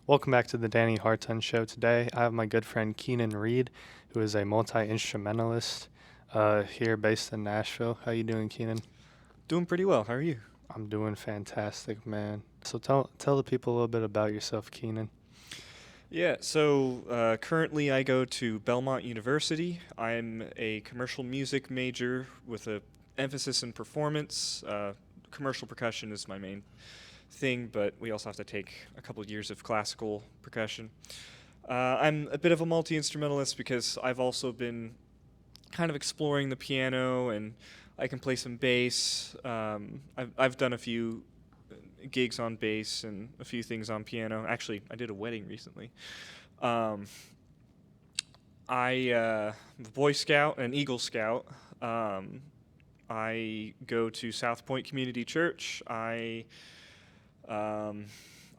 Welcome back to the Danny Harton Show. Today, I have my good friend Cianan Reed, who is a multi-instrumentalist here based in Nashville. How you doing, Cianan? Doing pretty well. How are you? I'm doing fantastic, man. So tell the people a little bit about yourself, Cianan. Currently I go to Belmont University. I'm a commercial music major with a emphasis in performance. Commercial percussion is my main thing, but we also have to take a couple of years of classical percussion. I'm a bit of a multi-instrumentalist because I've also been kind of exploring the piano, and I can play some bass. I've done a few gigs on bass and a few things on piano. Actually, I did a wedding recently. Um, I'm a Boy Scout and Eagle Scout. I go to South Point Community Church.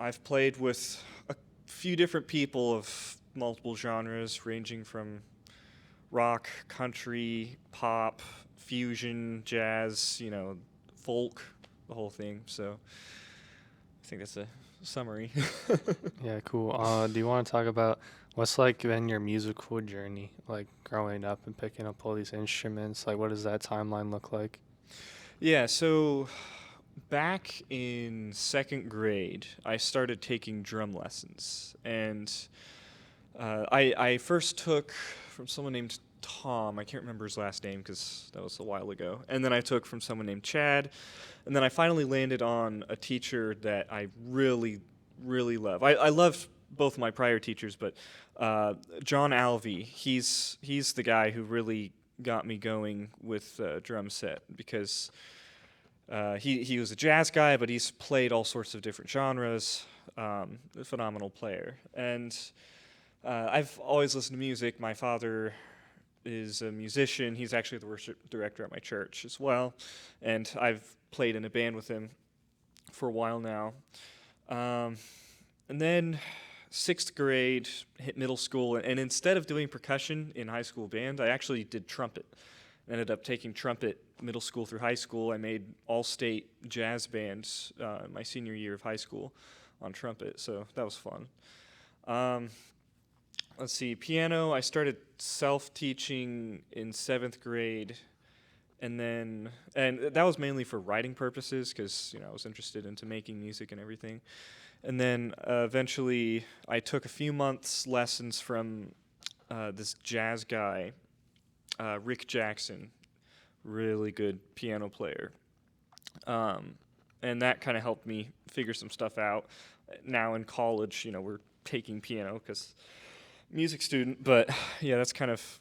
I've played with a few different people of multiple genres, ranging from rock, country, pop, fusion, jazz, folk, the whole thing. So I think that's a summary. Yeah, cool. Do you want to talk about what's like been your musical journey, like growing up and picking up all these instruments? Like, what does that timeline look like? Yeah, so back in second grade, I started taking drum lessons. And I first took from someone named Tom. I can't remember his last name because that was a while ago. And then I took from someone named Chad. And then I finally landed on a teacher that I really, really love. I love both my prior teachers, but John Alvey, he's the guy who really got me going with drum set because he was a jazz guy, but he's played all sorts of different genres. A phenomenal player. And I've always listened to music. My father is a musician. He's actually the worship director at my church as well. And I've played in a band with him for a while now. And then sixth grade, hit middle school, and instead of doing percussion in high school band, I actually did trumpet. Ended up taking trumpet middle school through high school. I made all-state jazz bands my senior year of high school on trumpet, so that was fun. Let's see, piano, I started self-teaching in seventh grade, and that was mainly for writing purposes because I was interested into making music and everything. And then eventually I took a few months lessons from this jazz guy, Rick Jackson, really good piano player. And that kind of helped me figure some stuff out. Now in college, we're taking piano because music student, but yeah, that's kind of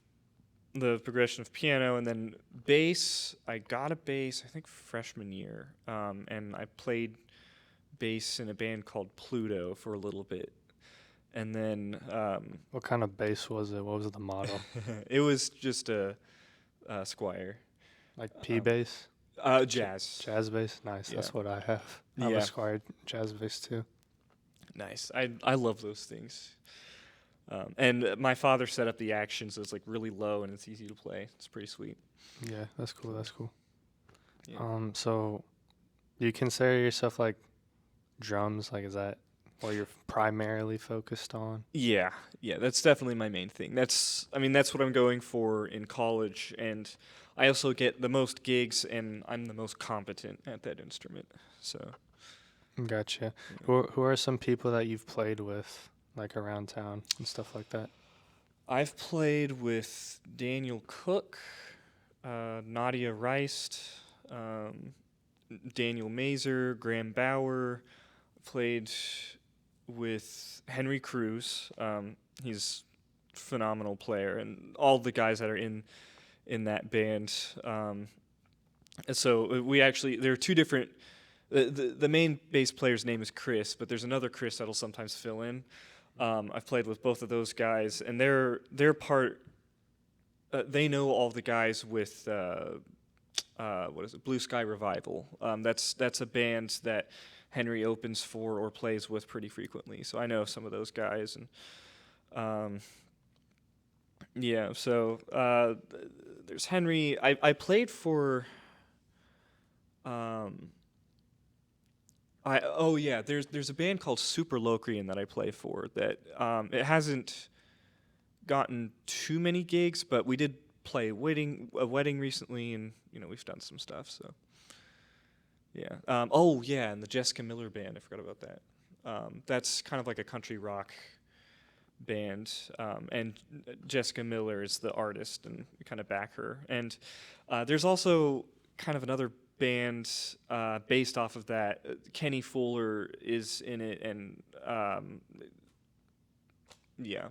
the progression of piano. And then bass, I got a bass, I think freshman year, and I played bass in a band called Pluto for a little bit. And then What kind of bass was it? What was the model? it was just a Squire. Like P bass? Jazz. Jazz bass? Nice. Yeah. That's what I have. I have Yeah. a Squire jazz bass too. Nice. I love those things. And my father set up the action, so it's like really low and it's easy to play. It's pretty sweet. Yeah, that's cool. That's cool. Yeah. So you consider yourself like drums? Like, is that what you're primarily focused on? Yeah, that's definitely my main thing. That's what I'm going for in college, and I also get the most gigs, and I'm the most competent at that instrument. So, Gotcha. yeah. Who are some people that you've played with, like around town and stuff like that? I've played with Daniel Cook, Nadia Reist, Daniel Mazer, Graham Bauer. Played with Henry Cruz. He's a phenomenal player, and all the guys that are in that band. And so there are two different. The main bass player's name is Chris, but there's another Chris that'll sometimes fill in. I've played with both of those guys, and they're part. They know all the guys with what is it? Blue Sky Revival. That's a band that Henry opens for or plays with pretty frequently. So I know some of those guys, and yeah. So there's Henry. I played for. Yeah, there's a band called Super Locrian that I play for that it hasn't gotten too many gigs, but we did play a wedding recently, and we've done some stuff. So yeah. Yeah, and the Jessica Miller band. I forgot about that. That's kind of like a country rock band, and Jessica Miller is the artist, and we kind of back her. And there's also kind of another band based off of that. Kenny Fuller is in it, and yeah.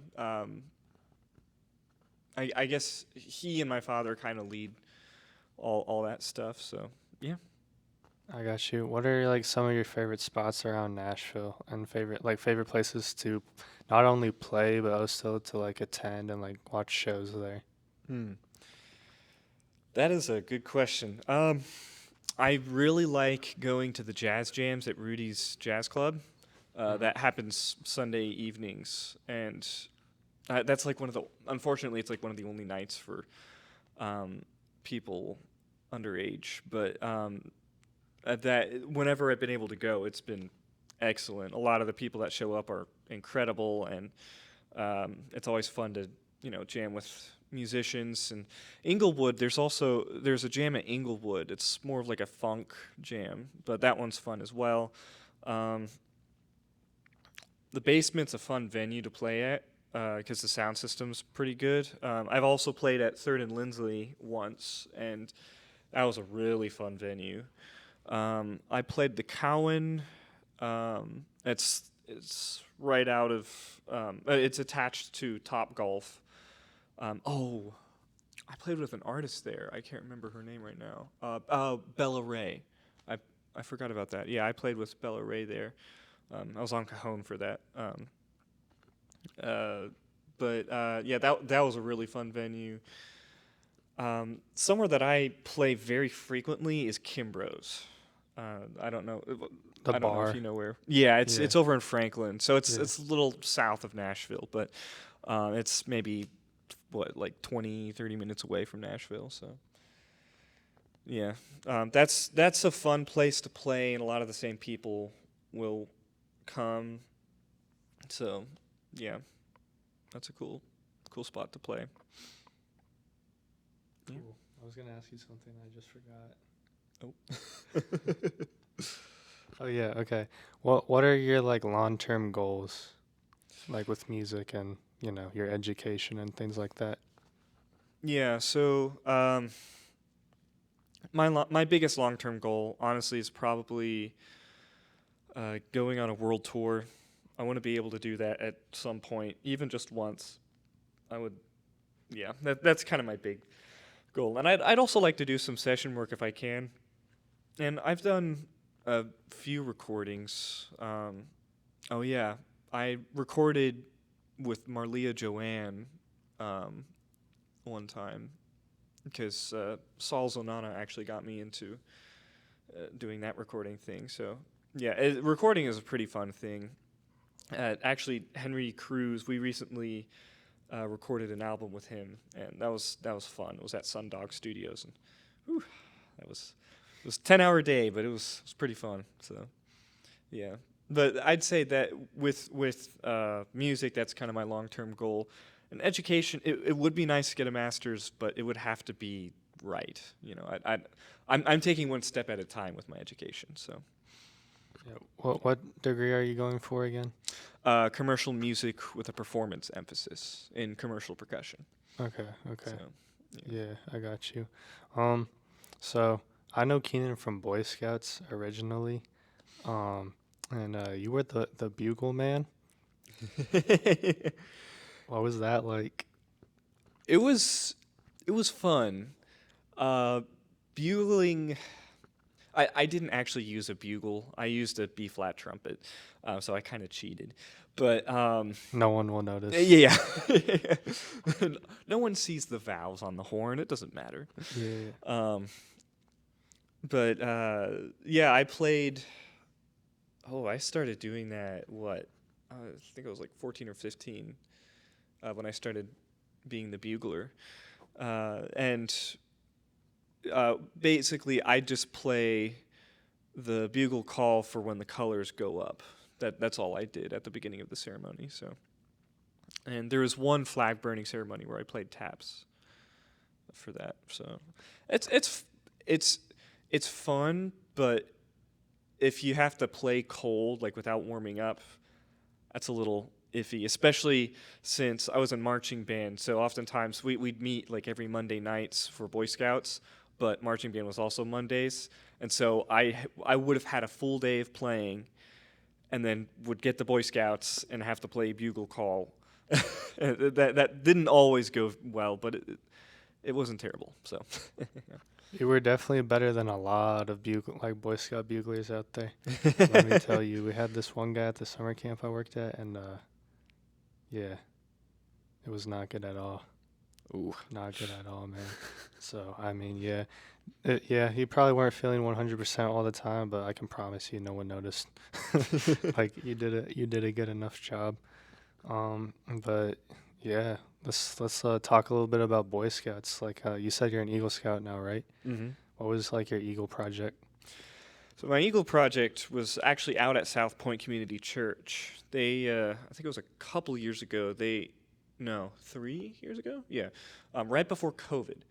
I guess he and my father kind of lead all that stuff. So yeah. I got you. What are like some of your favorite spots around Nashville and favorite places to not only play but also to like attend and like watch shows there? Hmm. That is a good question. I really like going to the jazz jams at Rudy's Jazz Club. That happens Sunday evenings, and that's like unfortunately, it's like one of the only nights for people underage. But that whenever I've been able to go, it's been excellent. A lot of the people that show up are incredible, and it's always fun to jam with musicians. And Inglewood, there's a jam at Inglewood. It's more of like a funk jam, but that one's fun as well. The basement's a fun venue to play at because the sound system's pretty good. I've also played at Third and Lindsley once, and that was a really fun venue. I played the Cowan. It's right out of. It's attached to Top Golf. I played with an artist there. I can't remember her name right now. Bella Ray. I forgot about that. Yeah, I played with Bella Ray there. I was on Cajon for that. Yeah, that was a really fun venue. Somewhere that I play very frequently is Kimbrough's. I don't know. The I don't know if bar. you know where. Yeah, Yeah. it's over in Franklin, so it's Yeah. it's a little south of Nashville, but it's maybe like 20, 30 minutes away from Nashville. So yeah, that's a fun place to play, and a lot of the same people will come. So yeah, that's a cool spot to play. Cool. I was gonna ask you something. I just forgot. Oh. Oh yeah. Okay. What are your like long-term goals, like with music and your education and things like that? Yeah, so my biggest long-term goal, honestly, is probably going on a world tour. I want to be able to do that at some point, even just once. I would, yeah, that's kind of my big goal. And I'd also like to do some session work if I can. And I've done a few recordings. Oh yeah, I recorded with Marlia Joanne one time because Saul Zonana actually got me into doing that recording thing. So yeah, recording is a pretty fun thing. Actually, Henry Cruz, we recently recorded an album with him, and that was fun. It was at Sundog Studios, and whew, it was 10-hour day, but it was pretty fun. So yeah, but I'd say that with music, that's kind of my long-term goal. And education, it would be nice to get a master's, but it would have to be right. I'm taking one step at a time with my education. So Yeah. What degree are you going for again? commercial music with a performance emphasis in commercial percussion. Okay. Okay. So Yeah, I got you. So I know Keenan from Boy Scouts originally. And you were the Bugle Man. What was that like? it was fun. Bugling. I didn't actually use a bugle. I used a B flat trumpet, so I kind of cheated. But No one will notice. yeah, no one sees the valves on the horn. It doesn't matter. Yeah. But yeah, I played. Oh, I started doing that. I think I was like 14 or 15 when I started being the bugler, and basically I just play the bugle call for when the colors go up. That's all I did at the beginning of the ceremony. So, and there was one flag burning ceremony where I played taps for that. So, it's it's fun, but if you have to play cold, like without warming up, that's a little iffy, especially since I was in marching band. So oftentimes we'd meet like every Monday nights for Boy Scouts, but marching band was also Mondays. And so I would have had a full day of playing and then would get the Boy Scouts and have to play bugle call. That didn't always go well, but it wasn't terrible. So You were definitely better than a lot of Boy Scout buglers out there. Let me tell you, we had this one guy at the summer camp I worked at, and yeah, it was not good at all. ooh. Not good at all, man. So I mean, yeah, you probably weren't feeling 100% all the time, but I can promise you, no one noticed. Like you did a good enough job. But yeah, let's talk a little bit about Boy Scouts. Like you said, you're an Eagle Scout now, right? Mm-hmm. What was like your Eagle project? So my Eagle project was actually out at South Point Community Church. They, I think it was a couple years ago. 3 years ago? Yeah, right before COVID.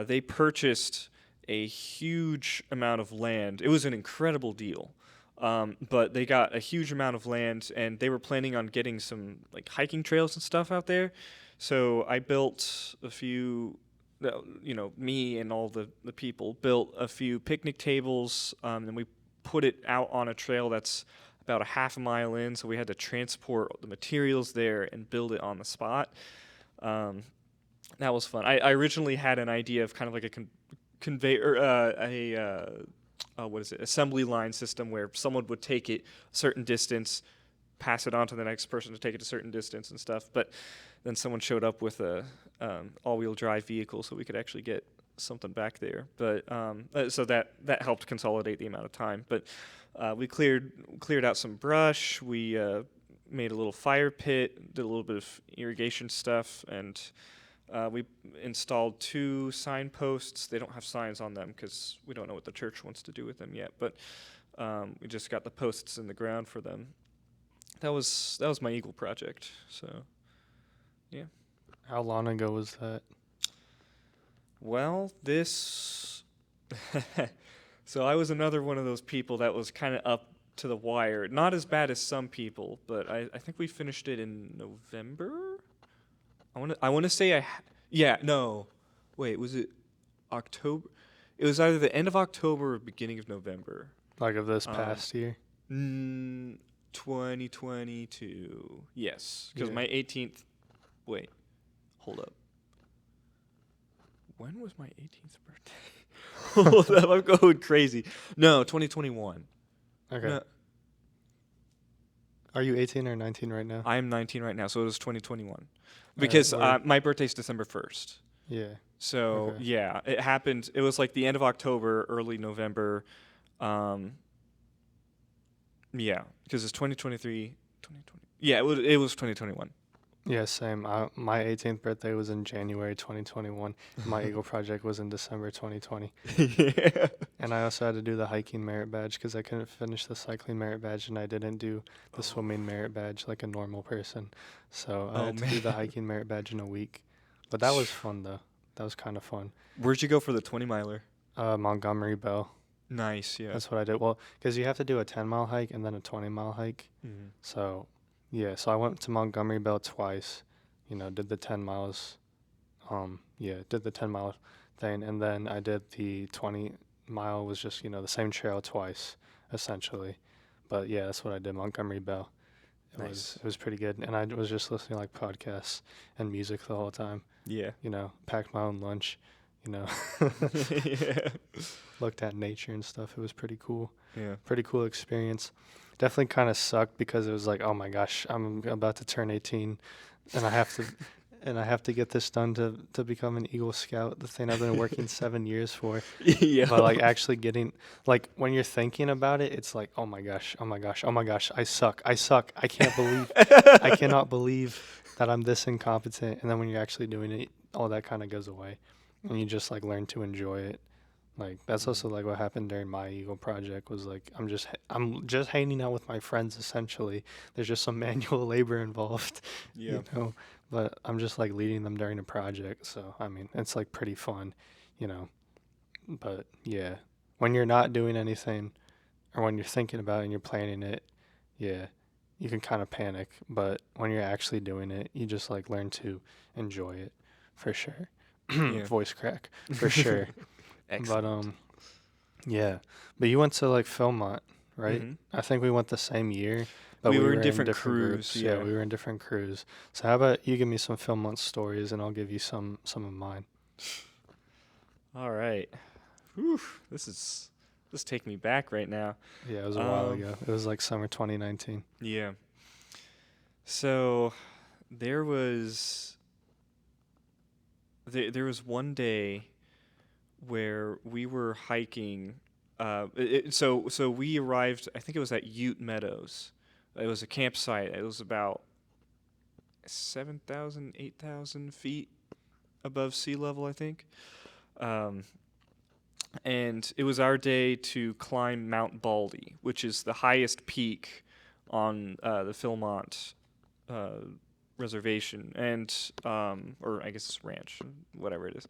They purchased a huge amount of land. It was an incredible deal. But they got a huge amount of land, and they were planning on getting some like hiking trails and stuff out there. So I built a few, me and all the people built a few picnic tables, and we put it out on a trail that's about a half a mile in. So we had to transport the materials there and build it on the spot. That was fun. I originally had an idea of kind of like a conveyor, assembly line system where someone would take it a certain distance, pass it on to the next person to take it a certain distance and stuff. But then someone showed up with a all-wheel drive vehicle, so we could actually get something back there. But so that helped consolidate the amount of time. But we cleared out some brush. We made a little fire pit, did a little bit of irrigation stuff, and we installed 2 signposts. They don't have signs on them because we don't know what the church wants to do with them yet. But we just got the posts in the ground for them. That was my Eagle project. So, yeah. How long ago was that? Well, this. So I was another one of those people that was kind of up to the wire. Not as bad as some people, but I think we finished it in November. I want to say no. Wait, was it October? It was either the end of October or beginning of November. Like of this past year? 2022. Yes, because my 18th. Wait, hold up. When was my 18th birthday? Hold up, I'm going crazy. No, 2021. Okay. No, Are you 18 or 19 right now? I am 19 right now, so it was 2021. Because my birthday's December 1st. Yeah. So, Okay. yeah, it happened. It was like the end of October, early November. Yeah, because it's 2023. 2020. Yeah, it was 2021. Yeah, same. My 18th birthday was in January 2021. My Eagle project was in December 2020. Yeah. And I also had to do the hiking merit badge because I couldn't finish the cycling merit badge, and I didn't do the swimming merit badge like a normal person. So I had to do the hiking merit badge in a week. But that was fun, though. That was kind of fun. Where'd you go for the 20 miler? Montgomery Bell. Nice, yeah. That's what I did. Well, because you have to do a 10-mile hike and then a 20-mile hike. Mm-hmm. So, yeah. So I went to Montgomery Bell twice. Did the 10 miles. Did the 10-mile thing, and then I did the 20-mile. Was just the same trail twice, essentially. But yeah, that's what I did. Montgomery Bell. It was pretty good, and I was just listening to like podcasts and music the whole time. Yeah. Packed my own lunch. Yeah. Looked at nature and stuff. It was pretty cool. Yeah. Pretty cool experience. Definitely kind of sucked because it was like, oh my gosh, I'm about to turn 18, and I have to get this done to become an Eagle Scout. The thing I've been working 7 years for. Yeah. But like actually getting, like when you're thinking about it, it's like, oh my gosh, I suck. I cannot believe that I'm this incompetent. And then when you're actually doing it, all that kind of goes away, and you just like learn to enjoy it. Like that's also like what happened during my Eagle project was like I'm just hanging out with my friends essentially. There's just some manual labor involved, Yeah. you know, but I'm just like leading them during the project. So I mean, it's like pretty fun, you know. But yeah, when you're not doing anything or when you're thinking about it and you're planning it, yeah, you can kind of panic. But when you're actually doing it, you just like learn to enjoy it for sure. Yeah. Voice crack for sure. But Excellent. yeah. But you went to like Philmont, right? Hmm. I think we went the same year, but We we were in were in different different crews. groups. Yeah, Yeah. we were in different crews. So how about you give me some Philmont stories and I'll give you some of mine. All right. Whew. This take me back right now. Yeah, it was a while Um. ago. It was like summer 2019. Yeah. So there was there was one day where we were hiking. So we arrived. I think it was at Ute Meadows. It was a campsite. It was about 7,000, 8,000 feet above sea level, I think. Um, and it was our day to climb Mount Baldy, which is the highest peak on the Philmont uh, reservation, and or I guess ranch, whatever it is.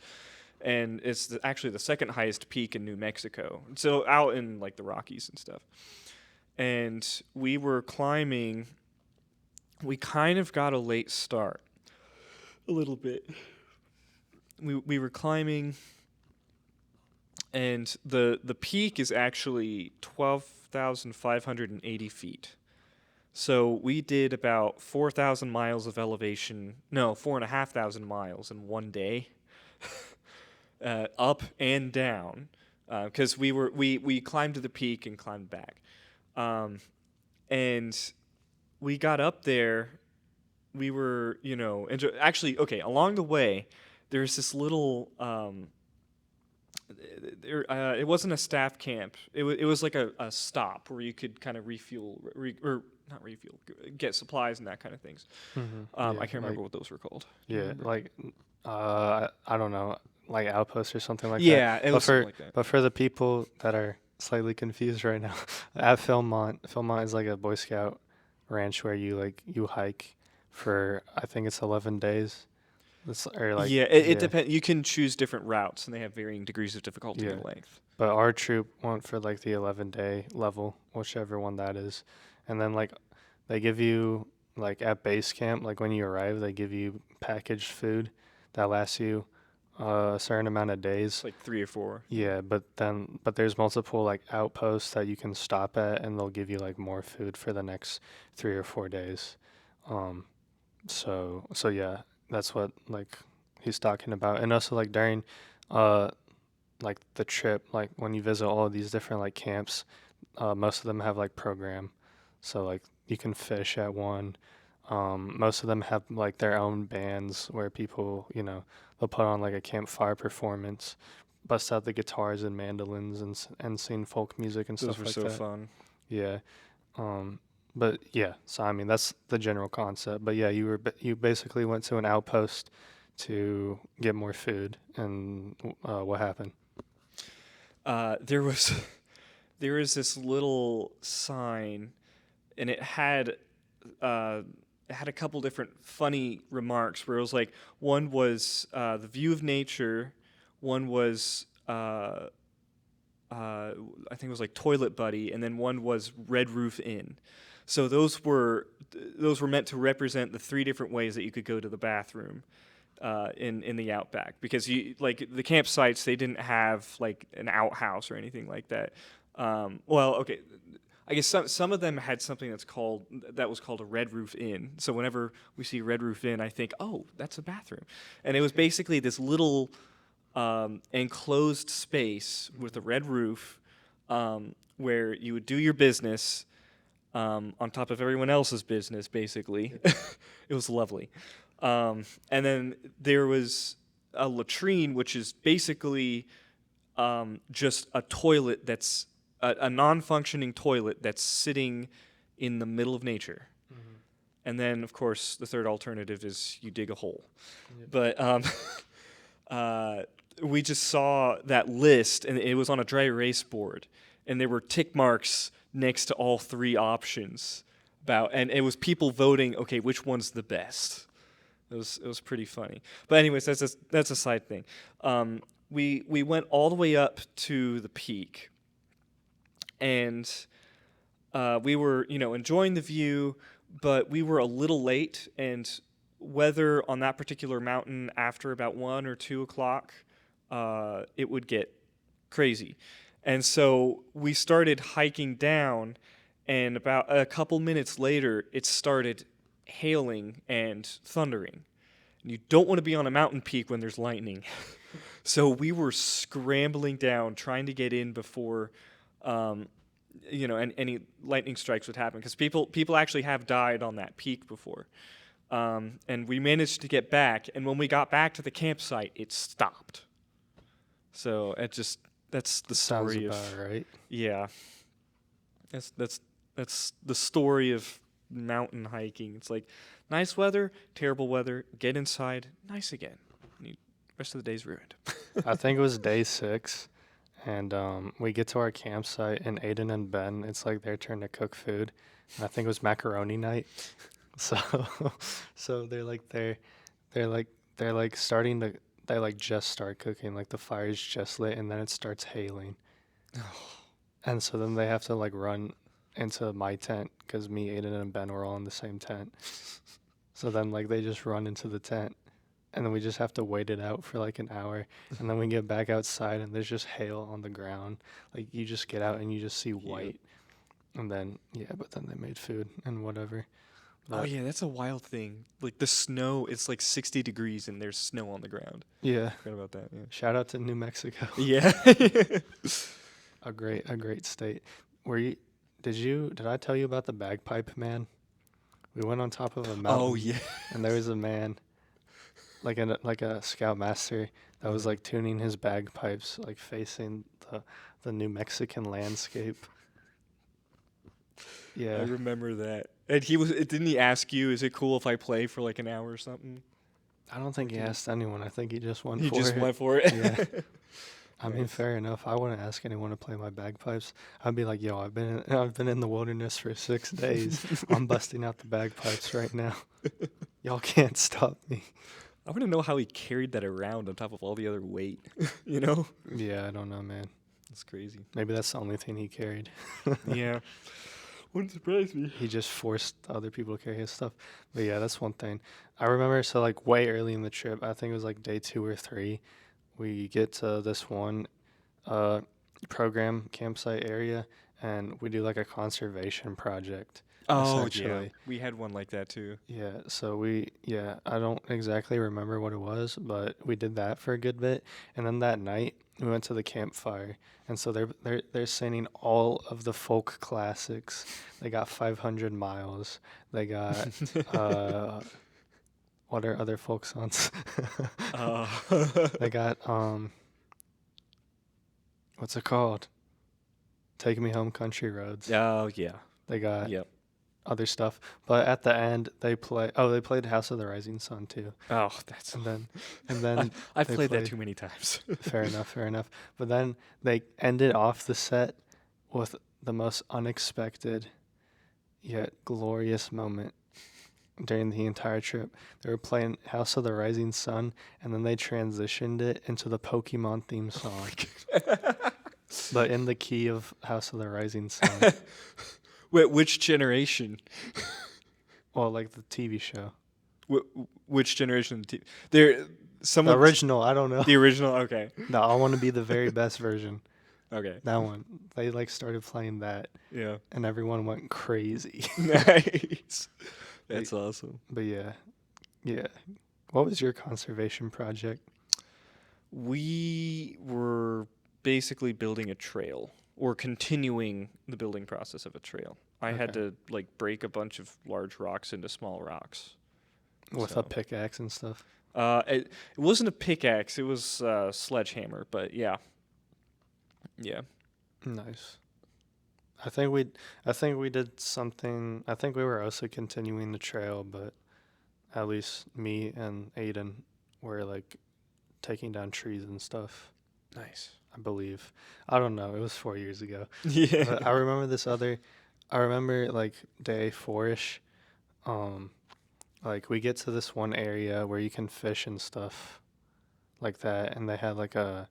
And it's actually the second highest peak in New Mexico. So out in like the Rockies and stuff. And we were climbing. We kind of got a late start, a little bit. We were climbing, and the peak is actually 12,580 feet. So we did about 4,000 miles of elevation. No, 4,500 miles in one day, up and down, because we climbed to the peak and climbed back, and we got up there. We were, actually, okay, along the way, there's this little, it wasn't a staff camp. It was like a stop where you could kind of refuel, or not refuel, get supplies and that kind of things. Yeah, I can't like remember what those were called. Do you yeah, remember? like I don't know, like outposts or something like that. Yeah, it But was something for like that. but for the people that are slightly confused right now, at Philmont is like a Boy Scout ranch where you hike for I think it's 11 days. It's or like Yeah, it yeah, depends. You can choose different routes, and they have varying degrees of difficulty yeah. and length. But our troop went for like the 11-day level, whichever one that is. And then like they give you like at base camp, like when you arrive, they give you packaged food that lasts you a certain amount of It's days. like 3 or 4. Yeah. Yeah, but there's multiple like outposts that you can stop at and they'll give you like more food for the next 3 or 4 days. Um so yeah, that's what like he's talking about. And also like during uh like the trip, like when you visit all of these different like camps, most of them have like program, so like you can fish at one. Most of them have like their own bands where people, they'll put on like a campfire performance, bust out the guitars and mandolins and sing folk music and Those stuff were like so that. fun. Yeah. But yeah, so I mean that's the general concept. But yeah, you basically went to an outpost to get more food, and what happened? There was there was this little sign, and uh, it had a couple different funny remarks where it was like one was the view of nature, one was I think it was like toilet buddy, and then one was Red Roof Inn. So those were meant to represent the three different ways that you could go to the bathroom in the outback, because you like the campsites, they didn't have like an outhouse or anything like that. Well, okay, I guess some of them had something that was called a Red Roof Inn. So whenever we see Red Roof Inn, I think, oh, that's a bathroom, and it was basically this little enclosed space with a red roof, where you would do your business on top of everyone else's business, basically. It was lovely. And then there was a latrine, which is basically just a toilet that's a non functioning toilet that's sitting in the middle of nature. Mm-hmm. And then, of course, the third alternative is you dig a hole. Yep. But uh, we just saw that list, and it was on a dry erase board, and there were tick marks next to all three options and it was people voting. Okay, which one's the best? It was pretty funny. But anyways, that's a side thing. We went all the way up to the peak, and we were enjoying the view, but we were a little late, and weather on that particular mountain after about 1 or 2 o'clock, it would get crazy. And so we started hiking down, and about a couple minutes later, it started hailing and thundering. And you don't want to be on a mountain peak when there's lightning. So we were scrambling down, trying to get in before, and any lightning strikes would happen. Because people actually have died on that peak before. And we managed to get back. And when we got back to the campsite, it stopped. So that's the story Sounds about right. Yeah. That's the story of mountain hiking. It's like nice weather, terrible weather, get inside, nice again. Rest of the day's ruined. I think it was day 6, and we get to our campsite, and Aiden and Ben, it's like their turn to cook food. And I think it was macaroni night. So they're starting to just start cooking, like the fire's just lit, and then it starts hailing. And so then they have to run into my tent, because me, Aiden, and Ben were all in the same tent. So then they just run into the tent, and then we just have to wait it out for an hour, and then we get back outside, and there's just hail on the ground. You just get out and you just see white. And then but then they made food and whatever. But oh yeah, that's a wild thing. The snow, it's 60 degrees and there's snow on the ground. Yeah. Forgot about that. Yeah. Shout out to New Mexico. Yeah. a great state. Did I tell you about the bagpipe man? We went on top of a mountain. Oh yeah. And there was a man, like a scoutmaster, that was tuning his bagpipes, facing the New Mexican landscape. Yeah. I remember that. And didn't he ask you, is it cool if I play for an hour or something? I don't think he asked anyone. I think he just went for it. He just went for it? Yeah. I mean, fair enough. I wouldn't ask anyone to play my bagpipes. I'd be like, yo, I've been in the wilderness for 6 days. I'm busting out the bagpipes right now. Y'all can't stop me. I want to know how he carried that around on top of all the other weight, you know? Yeah, I don't know, man. That's crazy. Maybe that's the only thing he carried. Yeah. Wouldn't surprise me. He just forced other people to carry his stuff. But yeah, that's one thing. I remember, so way early in the trip, I think it was day 2 or 3, we get to this one program campsite area, and we do a conservation project. Oh, yeah. We had one like that too. Yeah, so I don't exactly remember what it was, but we did that for a good bit. And then that night, we went to the campfire, and so they're singing all of the folk classics. They got 500 Miles. They got what are other folk songs? They got what's it called? Take Me Home, Country Roads. Oh yeah. They got Yep. other stuff, but at the end they played House of the Rising Sun too. Oh, that's and then I've played that too many times. Fair enough. But then they ended off the set with the most unexpected yet glorious moment during the entire trip. They were playing House of the Rising Sun, and then they transitioned it into the Pokemon theme song, but in the key of House of the Rising Sun. Wait, which generation? Well, the TV show. Which generation? The original, I don't know. The original, okay. No, I want to be the very best version. Okay. That one. They started playing that. Yeah. And everyone went crazy. Nice. That's awesome. But yeah. What was your conservation project? We were basically building a trail, or continuing the building process of a trail. I had to break a bunch of large rocks into small rocks. With a pickaxe and stuff? It wasn't a pickaxe, it was a sledgehammer, but yeah. Yeah. Nice. I think we did something. I think we were also continuing the trail, but at least me and Aiden were taking down trees and stuff. Nice. I believe. I don't know. It was 4 years ago. Yeah. But I remember I remember like day 4-ish. Like we get to this one area where you can fish and stuff like that, and they had like the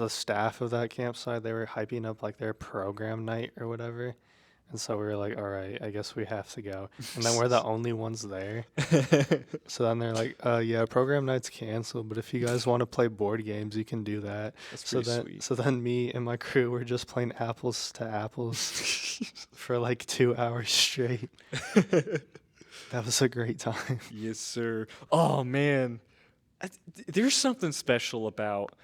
staff of that campsite, they were hyping up like their program night or whatever. And so we were like, all right, I guess we have to go. And then we're the only ones there. So then they're like, yeah, program night's canceled, but if you guys want to play board games, you can do that. That's pretty sweet. So then me and my crew were just playing apples to apples for like 2 hours straight. That was a great time. Yes, sir. Oh man, there's something special about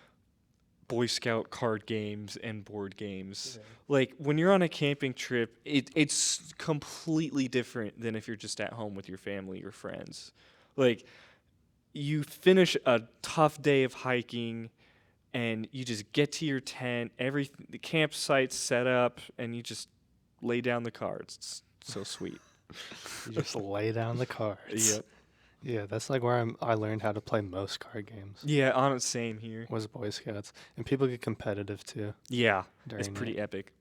Boy Scout card games and board games. Yeah. Like when you're on a camping trip, it's completely different than if you're just at home with your family or friends. Like you finish a tough day of hiking and you just get to your tent, the campsite's set up, and you just lay down the cards. It's so sweet. You just lay down the cards. Yep. Yeah, that's like where I learned how to play most card games. Yeah, on same here. Was Boy Scouts, and people get competitive too. Yeah, During it's pretty epic.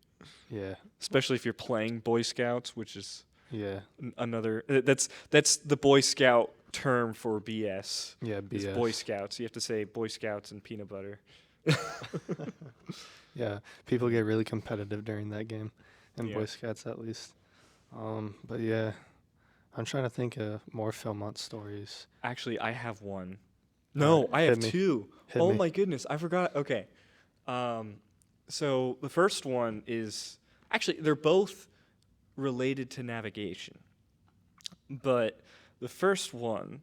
Yeah, Especially if you're playing Boy Scouts, which is yeah, another. That's the Boy Scout term for BS. yeah. It's BS. Boy Scouts. You have to say Boy Scouts and peanut butter. Yeah, people get really competitive during that game, in Yeah. Boy Scouts at least. But yeah, I'm trying to think of more Philmont stories. Actually, I have one. No, I have hit me. two. Hit Oh me. my goodness, I forgot. Okay. So the first one is actually they're both related to navigation. But the first one,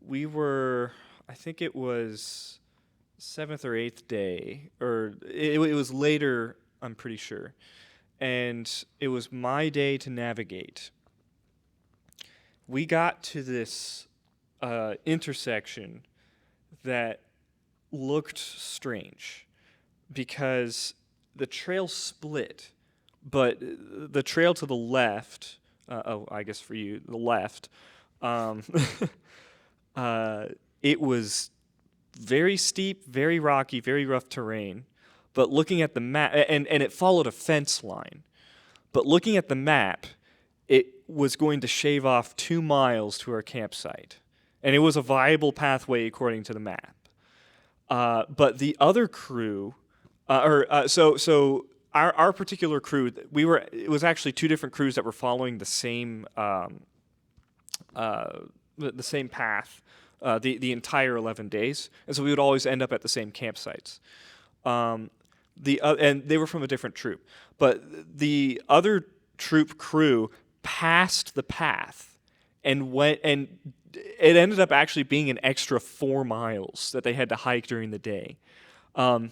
I think it was 7th or 8th day, or it was later, I'm pretty sure. And it was my day to navigate. We got to this intersection that looked strange because the trail split, but the trail to the left, I guess for you, the left, it was very steep, very rocky, very rough terrain. But looking at the map, and it followed a fence line, but looking at the map, it was going to shave off 2 miles to our campsite. And it was a viable pathway according to the map. But the other crew, so our particular crew, it was actually 2 different crews that were following the same path the entire 11 days. And so we would always end up at the same campsites. And they were from a different troop. But the other troop crew passed the path and it ended up actually being an extra 4 miles that they had to hike during the day. When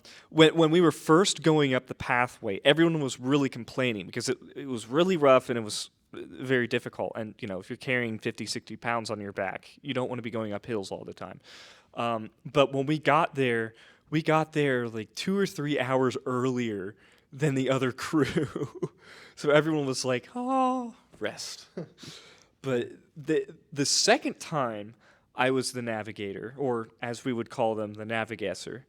we were first going up the pathway, everyone was really complaining because it was really rough and it was very difficult. And, if you're carrying 50, 60 pounds on your back, you don't want to be going up hills all the time. But when we got there like 2 or 3 hours earlier than the other crew. So everyone was like, oh, rest. But the second time I was the navigator, or as we would call them, the navigesser.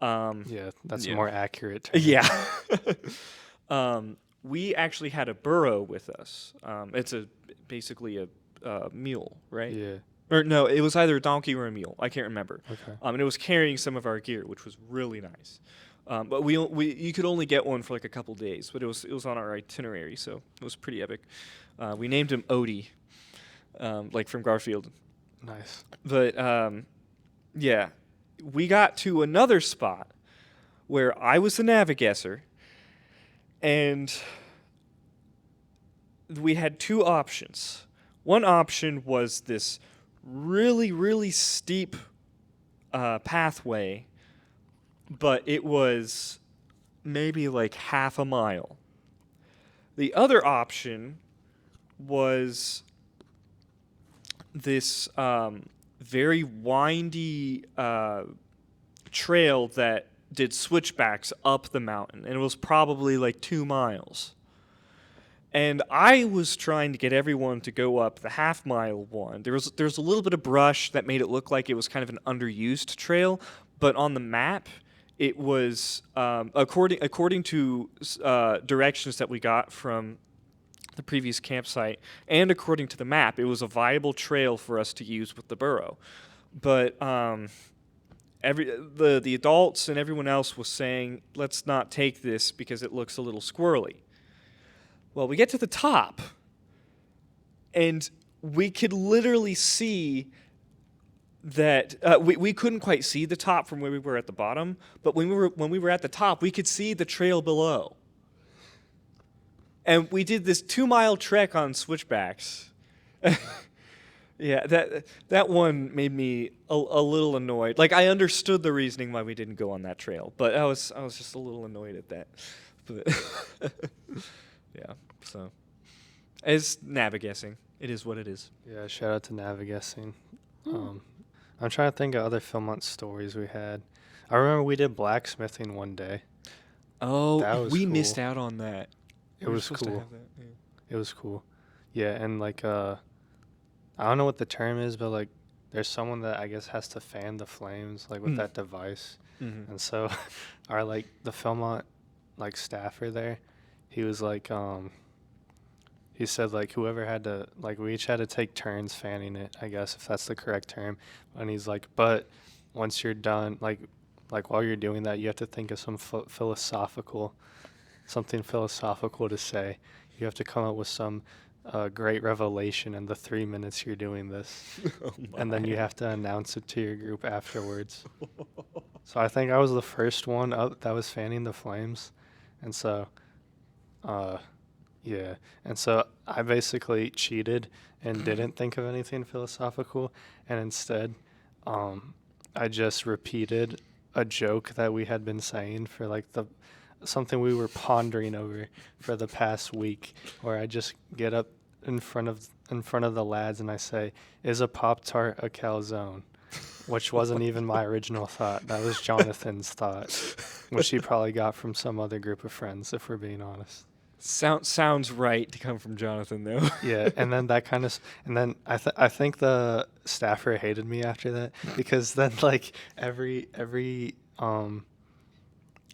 Yeah, that's a more accurate term. Yeah. We actually had a burro with us. It's basically a mule, right? Yeah. Or no, it was either a donkey or a mule. I can't remember. Okay. And it was carrying some of our gear, which was really nice. But you could only get one for like a couple days, but it was on our itinerary, so it was pretty epic. We named him Odie, like from Garfield. Nice. But yeah, we got to another spot where I was the navigesser, and we had 2 options. One option was this really, really steep pathway, but it was maybe like half a mile. The other option was this very windy trail that did switchbacks up the mountain, and it was probably like 2 miles. And I was trying to get everyone to go up the half-mile one. There was a little bit of brush that made it look like it was kind of an underused trail, but on the map, it was according to directions that we got from the previous campsite, and according to the map, it was a viable trail for us to use with the burro. But the adults and everyone else was saying, let's not take this because it looks a little squirrely. Well, we get to the top, and we could literally see that we couldn't quite see the top from where we were at the bottom, but when we were at the top, we could see the trail below. And we did this 2-mile trek on switchbacks. Yeah, that one made me a little annoyed. Like, I understood the reasoning why we didn't go on that trail, but I was just a little annoyed at that. But yeah, so it's navigating. It is what it is. Yeah, shout out to navigating. I'm trying to think of other Philmont stories we had. I remember we did blacksmithing one day. Oh, That was we cool. missed out on that. It was cool. It was cool. Yeah, and like I don't know what the term is, but like there's someone that I guess has to fan the flames like with that device. Mm-hmm. And so our like the Philmont like staffer there, he was like he said like whoever had to like we each had to take turns fanning it, I guess if that's the correct term. And he's like, but once you're done, like while you're doing that, you have to think of some something philosophical to say. You have to come up with some great revelation in the 3 minutes you're doing this. Oh and then you have to announce it to your group afterwards. So I think I was the first one up that was fanning the flames. And so, yeah. And so I basically cheated and didn't think of anything philosophical. And instead, I just repeated a joke that we had been saying for like something we were pondering over for the past week, where I just get up in front of the lads and I say, "Is a Pop-Tart a calzone?" Which wasn't even my original thought. That was Jonathan's thought, which he probably got from some other group of friends, if we're being honest. Sounds right to come from Jonathan, though. Yeah, and then that kind of, and then I think the staffer hated me after that, because then like every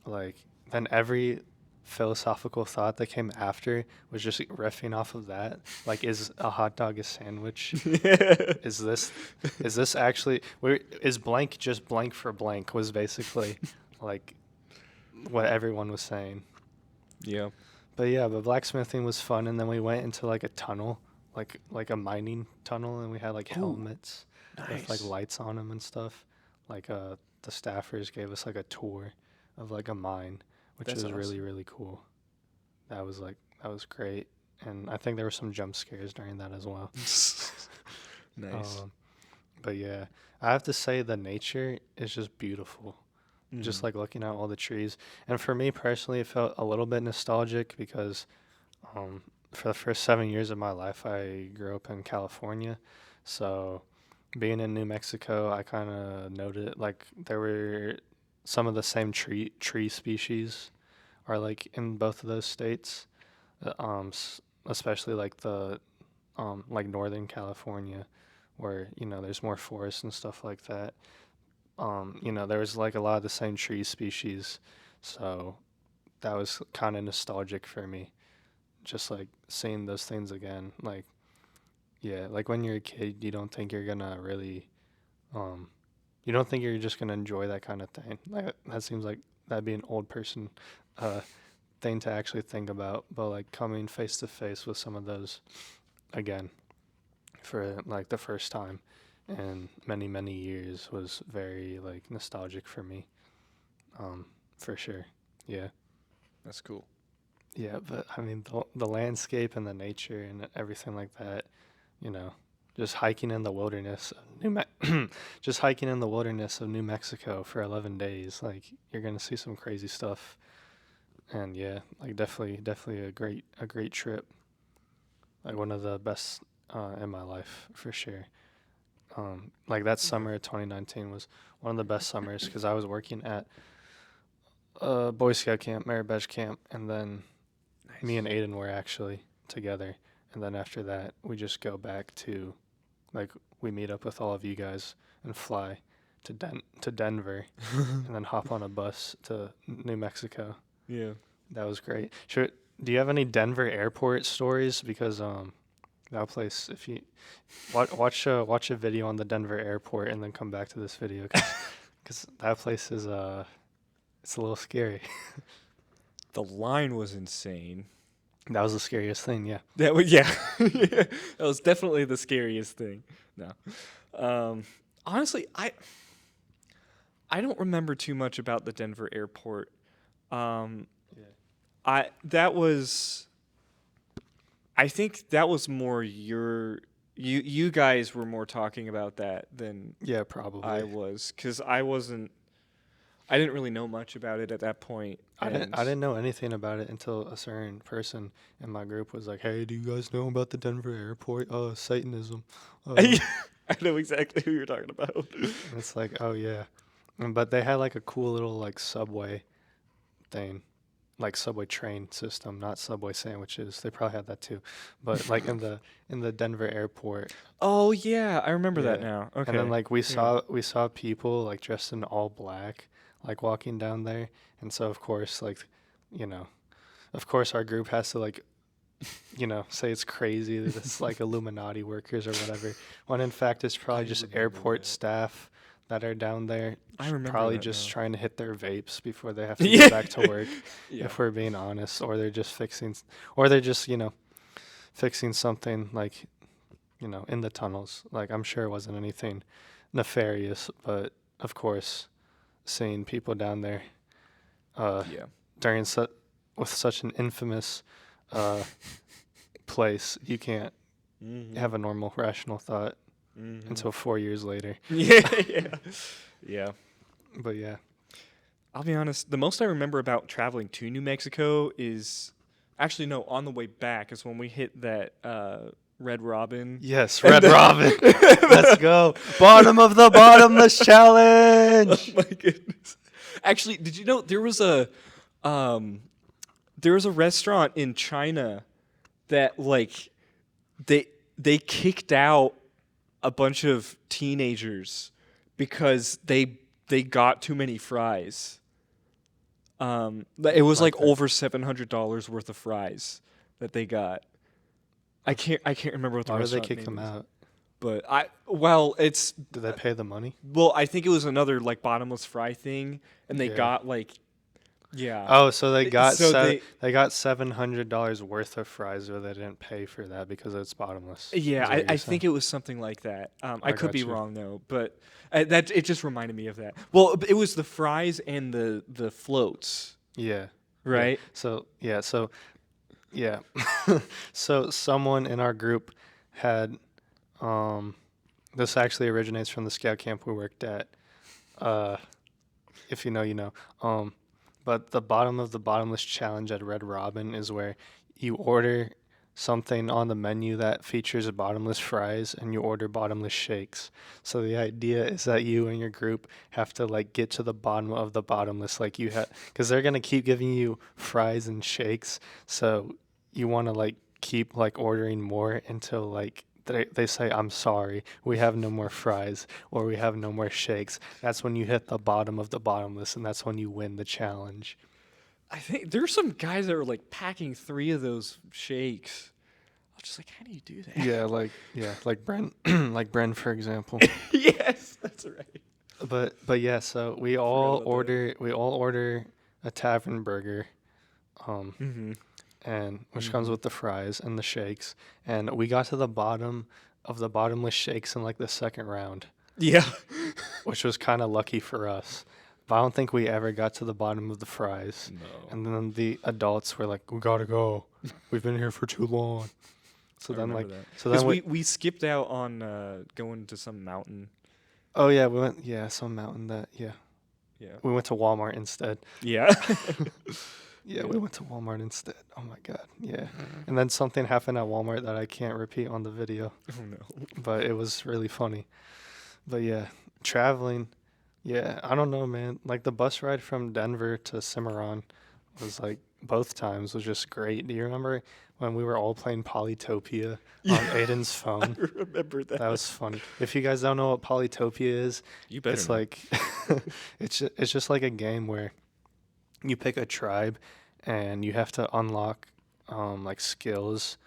like then every philosophical thought that came after was just riffing off of that. Like, is a hot dog a sandwich? Is this actually, is blank just blank for blank, was basically like what everyone was saying. Yeah. But yeah, but blacksmithing was fun, and then we went into like a tunnel, like a mining tunnel, and we had like helmets with like lights on them and stuff. Like the staffers gave us like a tour of like a mine, which That's was really, awesome. really cool. That was great, and I think there were some jump scares during that as well. Nice. But yeah, I have to say the nature is just beautiful. Just like looking at all the trees. And for me personally, it felt a little bit nostalgic because for the first 7 years of my life, I grew up in California. So being in New Mexico, I kind of noted like there were some of the same tree species are like in both of those states, especially like the like Northern California, where there's more forests and stuff like that. There was like a lot of the same tree species, so that was kind of nostalgic for me. Just like seeing those things again, like yeah, like when you're a kid, you don't think you're gonna really, you don't think you're just gonna enjoy that kind of thing. Like that seems like that'd be an old person, thing to actually think about. But like coming face to face with some of those again for like the first time and many years was very like nostalgic for me, for sure. Yeah. That's cool. Yeah, but I mean the landscape and the nature and everything like that, you know just hiking in the wilderness of just hiking in the wilderness of New Mexico for 11 days, like you're going to see some crazy stuff. And yeah, like definitely a great trip, like one of the best in my life for sure. Like that summer of 2019 was one of the best summers because I was working at Boy Scout camp, Merit Badge camp, and then me and Aiden were actually together, and then after that we just go back to, like, we meet up with all of you guys and fly to Denver, and then hop on a bus to New Mexico. Yeah. That was great. Sure. Do you have any Denver airport stories? Because that place, if you watch a video on the Denver airport and then come back to this video, because that place is it's a little scary. The line was insane. That was the scariest thing. Yeah. That was yeah. That was definitely the scariest thing. No. Honestly, I don't remember too much about the Denver airport. I think that was more you guys were more talking about that than Yeah, probably. I was, because I didn't really know much about it at that point. I didn't know anything about it until a certain person in my group was like, "Hey, do you guys know about the Denver airport? Satanism." I know exactly who you're talking about. And it's like, oh yeah, but they had like a cool little like subway thing, like subway train system, not subway sandwiches. They probably had that too, but like in the Denver airport. Oh yeah, I remember that Yeah. now. Okay. And then like we Yeah. saw people like dressed in all black, like walking down there, and so of course like, you know, of course our group has to like, say it's crazy that it's like Illuminati workers or whatever, when in fact it's probably I just remember airport that. staff that are down there, I remember probably that just now. trying to hit their vapes before they have to Yeah. go back to work, Yeah. if we're being honest, or they're just fixing something like, in the tunnels. Like, I'm sure it wasn't anything nefarious, but of course, seeing people down there Yeah. during with such an infamous place, you can't Mm-hmm. have a normal rational thought Mm-hmm. until 4 years later. Yeah. Yeah. But yeah, I'll be honest, the most I remember about traveling to New Mexico is actually no, on the way back is when we hit that Red Robin. yes, Red Robin. Let's go. Bottom of the bottomless Oh challenge. my goodness. Actually, did you know there was a restaurant in China that like they kicked out a bunch of teenagers because they got too many fries. It was like Like that. over $700 worth of fries that they got. I can't remember what the Why did they restaurant kick name them is. out? But Did they pay the money? I think it was another like bottomless fry thing, and they Yeah. got like, yeah. Oh, so they got So they got $700 worth of fries, but they didn't pay for that because it's bottomless. Yeah, is what I you're think saying. it was something like that. I could got be you. wrong though, but that it just reminded me of that. Well, it was the fries and the floats, Yeah. right? Yeah. So so someone in our group had this actually originates from the scout camp we worked at. If you know, you know. But the bottom of the bottomless challenge at Red Robin is where you order something on the menu that features bottomless fries and you order bottomless shakes. So the idea is that you and your group have to like get to the bottom of the bottomless, like you have, because they're gonna keep giving you fries and shakes. So you want to like keep like ordering more until like they say, "I'm sorry, we have no more fries or we have no more shakes." That's when you hit the bottom of the bottomless, and that's when you win the challenge. I think there's some guys that were like packing 3 of those shakes. I was just like, how do you do that? Like Brent, like Brent, for example. Yes, that's right. But yeah, so we all order a tavern burger, Mm-hmm. and which comes with the fries and the shakes, and we got to the bottom of the bottomless shakes in like the second round, Yeah. which was kind of lucky for us. But I don't think we ever got to the bottom of the fries. No. And then the adults were like, "We gotta go. We've been here for too long." So I then remember like, that. so then we skipped out on going to some mountain. oh yeah, we went, yeah, some mountain that, yeah. Yeah. We went to Walmart instead. Yeah. Yeah, we went to Walmart instead. Oh my God, yeah. And then something happened at Walmart that I can't repeat on the video, Oh no. but it was really funny. But yeah, traveling, yeah, I don't know, man. Like the bus ride from Denver to Cimarron was like both times was just great. Do you remember when we were all playing Polytopia Yeah. on Aiden's I phone. remember that. That was funny. If you guys don't know what Polytopia is, You better it's know. like it's just like a game where you pick a tribe and you have to unlock like skills,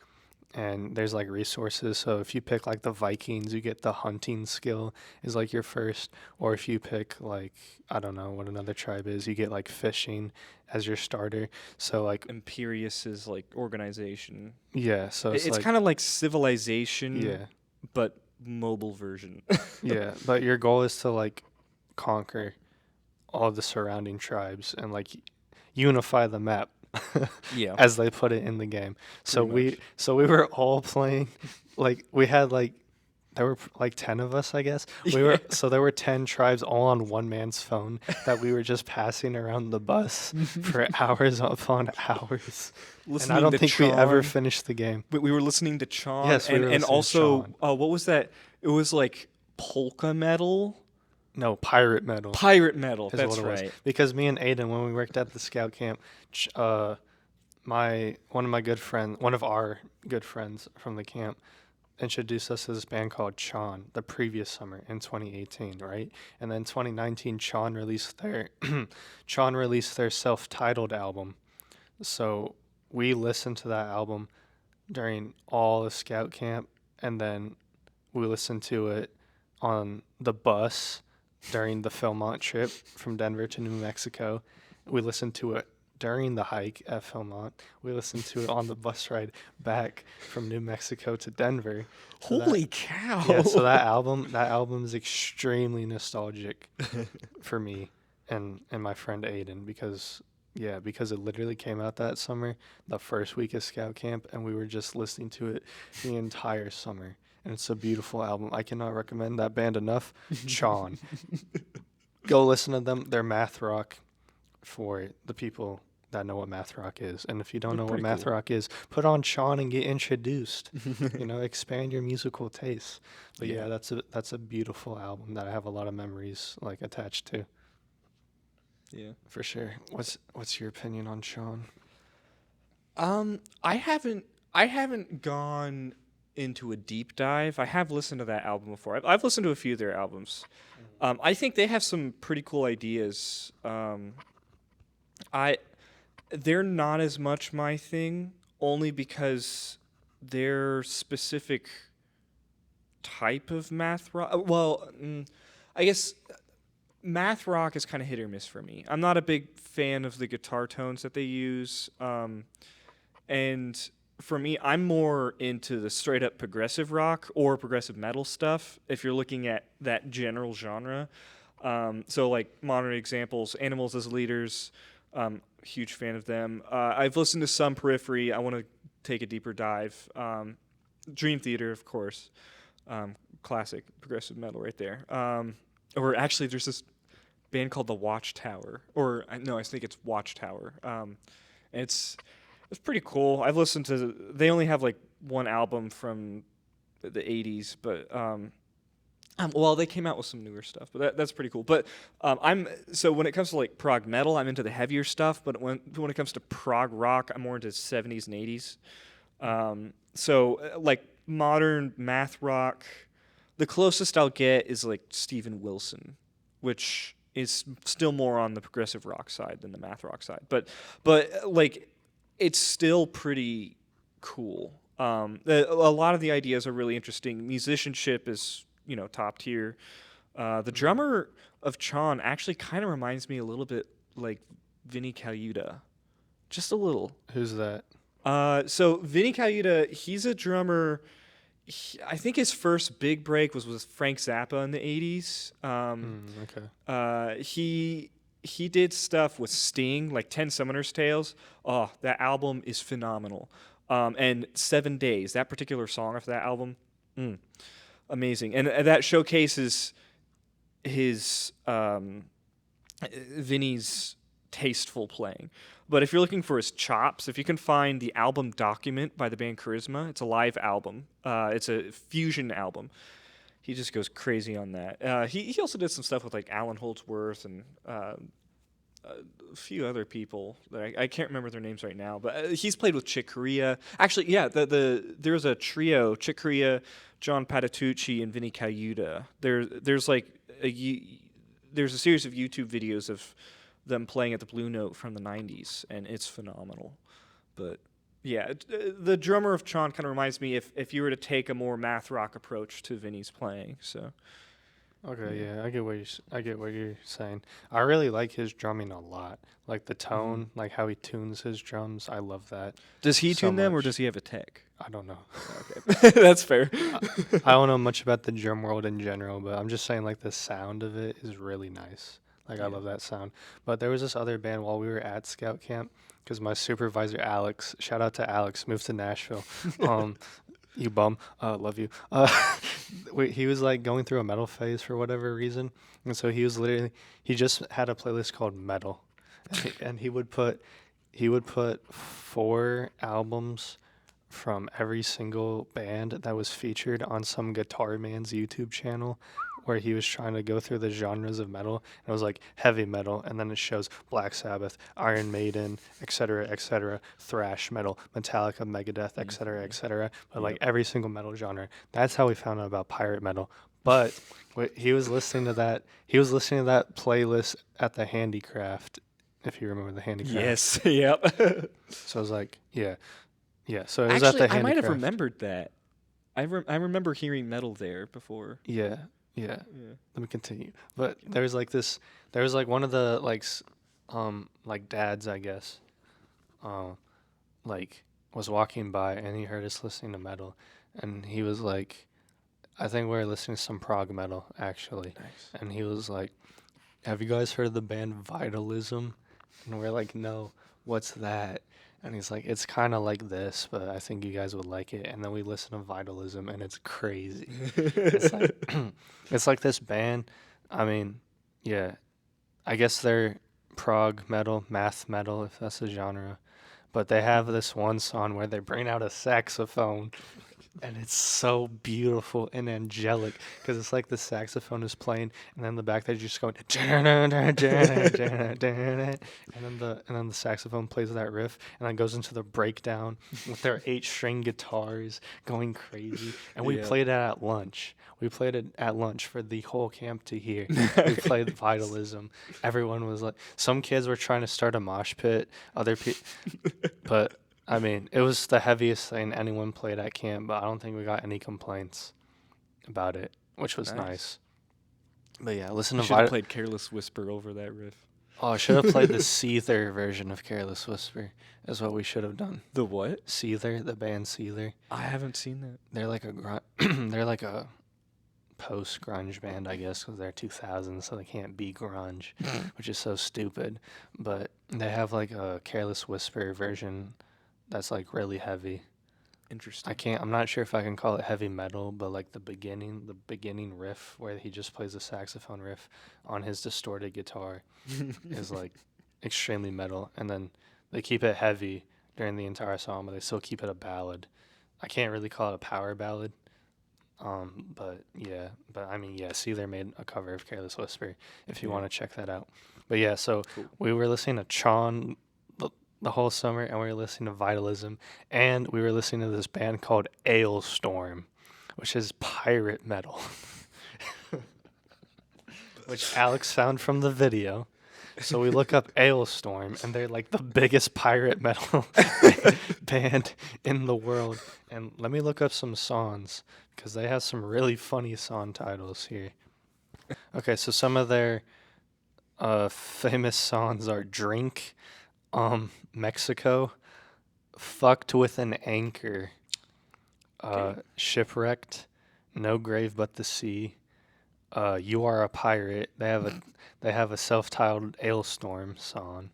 and there's like resources. So if you pick like the Vikings, you get the hunting skill is like your first, or if you pick like I don't know what another tribe is, you get like fishing as your starter. So like Imperius's like organization. yeah, so it's It's like kind of like Civilization, yeah, but mobile version. yeah, but your goal is to like conquer all the surrounding tribes and like unify the map Yeah, as they put it in the game. pretty much. So we were all playing like we had like there were like 10 of us, I guess. Yeah. So there were 10 tribes all on one man's phone that we were just passing around the bus for hours upon hours. And I Listening don't to think we ever Chon. finished the game. We were listening to Chon, Yes, we were and listening to also Chon. what was that? It was like polka metal, No, pirate metal pirate metal. is That's what it was. right. Because me and Aiden, when we worked at the scout camp, one of our good friends from the camp introduced us to this band called Chon the previous summer in 2018, right? And then 2019, Chon released their self-titled album. So we listened to that album during all the scout camp, and then we listened to it on the bus during the Philmont trip from Denver to New Mexico. We listened to it during the hike at Philmont. We listened to it on the bus ride back from New Mexico to Denver. So Holy cow! yeah, so that album is extremely nostalgic for me and my friend Aiden because it literally came out that summer, the first week of scout camp, and we were just listening to it the entire summer. And it's a beautiful album. I cannot recommend that band enough. Chon. Go listen to them. They're math rock for the people that know what math rock is. And if you don't They're know what pretty math cool. rock is, put on Chon and get introduced. Expand your musical tastes. But Yeah. yeah, that's a beautiful album that I have a lot of memories like attached to. Yeah. For sure. What's your opinion on Chon? I haven't gone into a deep dive. I have listened to that album before. I've listened to a few of their albums. I think they have some pretty cool ideas. They're not as much my thing, only because their specific type of math rock. I guess math rock is kind of hit or miss for me. I'm not a big fan of the guitar tones that they use, and for me, I'm more into the straight up progressive rock or progressive metal stuff. If you're looking at that general genre, so like modern examples, Animals as Leaders. Huge fan of them. I've listened to some Periphery. I want to take a deeper dive. Dream Theater, of course. Classic progressive metal right there. Or actually, there's this band called The Watchtower. I think it's Watchtower. It's pretty cool. I've listened to. They only have like one album from the '80s, but they came out with some newer stuff, but that's pretty cool. But when it comes to like prog metal, I'm into the heavier stuff. But when it comes to prog rock, I'm more into '70s and '80s. Like modern math rock, the closest I'll get is like Steven Wilson, which is still more on the progressive rock side than the math rock side. But like it's still pretty cool. A lot of the ideas are really interesting. Musicianship is top tier. The drummer of Chon actually kind of reminds me a little bit like Vinny Colaiuta, just a little. Who's that? So Vinny Colaiuta, he's a drummer. I think his first big break was with Frank Zappa in the '80s. Okay. He did stuff with Sting, like 10 Summoner's Tales. Oh, that album is phenomenal. And 7 Days, that particular song off that album, amazing. And that showcases his Vinny's tasteful playing. But if you're looking for his chops, if you can find the album Document by the band Charisma, it's a live album. It's a fusion album. He just goes crazy on that. He also did some stuff with like Alan Holdsworth and a few other people that I can't remember their names right now, but he's played with Chick Corea. Actually, yeah, there's a trio: Chick Corea, John Patitucci, and Vinny Cayuta. There's like there's a series of YouTube videos of them playing at the Blue Note from the '90s, and it's phenomenal. But yeah, the drummer of Chon kind of reminds me if you were to take a more math rock approach to Vinny's playing. So Okay, yeah. yeah, I get what you're saying. I really like his drumming a lot. Like the Hmm. tone, like how he tunes his drums. I love that Does he so tune them or much. does he have a tech? I don't know. Okay, that's fair. I, I don't know much about the drum world in general, but I'm just saying like the sound of it is really nice. Like I Yeah. love that sound. But there was this other band while we were at scout camp because my supervisor Alex, shout out to Alex, moved to Nashville. Um, you bum, love you. He was like going through a metal phase for whatever reason, and so he just had a playlist called metal, and he would put 4 albums from every single band that was featured on some Guitar Man's YouTube channel where he was trying to go through the genres of metal. And it was like heavy metal, and then it shows Black Sabbath, Iron Maiden, etc., thrash metal, Metallica, Megadeth, etc., Mhm. etc. But like Yep. every single metal genre. That's how we found out about pirate metal. But he was listening to that. He was listening to that playlist at the Handicraft, if you remember the Handicraft. Yes. Yep. So I was like, yeah, yeah. So it was at Actually, the I might have Handicraft. remembered that. I remember hearing metal there before. Yeah, yeah. Yeah. Let me continue. But there was like this. There was like one of the like dads, I guess. Uh, like was walking by and he heard us listening to metal, and he was like, I think we were listening to some prog metal actually, Nice. and he was like, "Have you guys heard of the band Vitalism?" And we're like, "No, what's that?" And he's like, "It's kind of like this, but I think you guys would like it." And then we listen to Vitalism, and it's crazy. It's like it's like this band. I mean, yeah, I guess they're prog metal, math metal, if that's a genre. But they have Mhm. this one song where they bring out a saxophone, and it's so beautiful and angelic because it's like the saxophone is playing, and then in the back they're just going, and then the saxophone plays that riff, and then goes into the breakdown with their 8 string guitars going crazy. And we Yeah. played it at lunch. We played it at lunch for the whole camp to hear. We played Vitalism. Everyone was like, some kids were trying to start a mosh pit. But I mean, it was the heaviest thing anyone played at camp, but I don't think we got any complaints about it, which was Nice. nice. But yeah, listen You to should have Vit. played Careless Whisper over that riff. Oh, I should have played the Seether version of Careless Whisper. Is what we should have done. The what? Seether, the band Seether. I haven't seen that. They're like a they're like a post grunge band, I guess, because they're 2000, so they can't be grunge, which is so stupid. But they have like a Careless Whisper version that's like really heavy. Interesting. I'm not sure if I can call it heavy metal, but like the beginning riff where he just plays a saxophone riff on his distorted guitar is like extremely metal. And then they keep it heavy during the entire song, but they still keep it a ballad. I can't really call it a power ballad. But yeah, but I mean, yeah, Seether made a cover of Careless Whisper if you Yeah. want to check that out. But yeah, so Cool. we were listening to Chon the whole summer, and we were listening to Vitalism, and we were listening to this band called Ailstorm, which is pirate metal, which Alex found from the video. So we look up Ailstorm, and they're like the biggest pirate metal band in the world. And let me look up some songs because they have some really funny song titles here. Okay, so some of their famous songs are "Drink," Mexico, "Fucked with an Anchor," Okay. "Shipwrecked," "No Grave but the Sea," "You Are a Pirate." They have a self-titled Ailstorm song.